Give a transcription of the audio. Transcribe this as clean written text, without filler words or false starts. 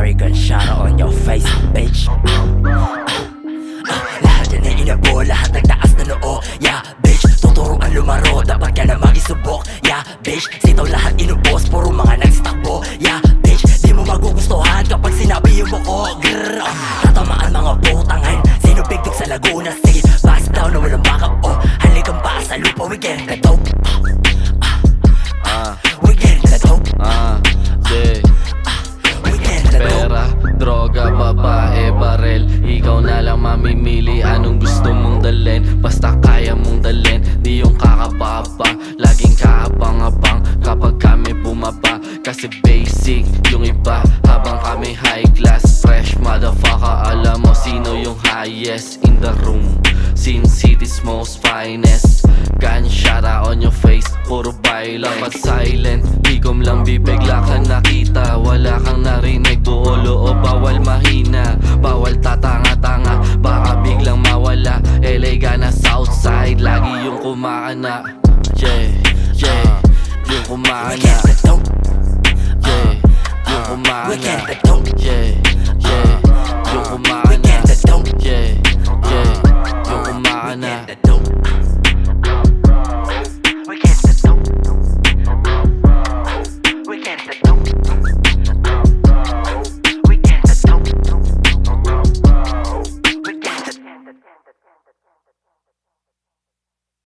American shot on your face, bitch. Lahat yan ay inabo, lahat nagtaas na noo. Yeah, bitch, tuturuan lumaro, dapat ka na magisubok. Yeah, bitch, sitaw lahat inubos, puro mga nagstakbo. Yeah, bitch, di mo magugustuhan kapag sinabi yung buko. Grrr, tatamaan mga putangan, sino big dog sa Laguna? Sige, pass down na walang backup. Oh, halikan pa sa lupa, we get the dope. We get the dope. Yeah. We get the dope. Pera, droga, babae, barel. Ikaw na lang mamimili anong gusto mong dalhin. Basta kaya mong dalhin, di yung kakababa. Laging kaabang-abang kapag kami bumaba. Kasi basic yung iba, habang kami high class. Fresh motherfucker, alam mo sino yung highest in the room. Sin City's most finest. Gunshot on your face, puro baila at silent. Bigom lang bibigla ka nakita, wala kang narinig. Buo loob, bawal mahina, bawal tatanga-tanga, baka biglang mawala. LA Gana Southside, lagi yung kumakana. Yeah, yeah, yung We kumakana. get the dope. Yeah, yung We get kumakana. the dope. Yeah,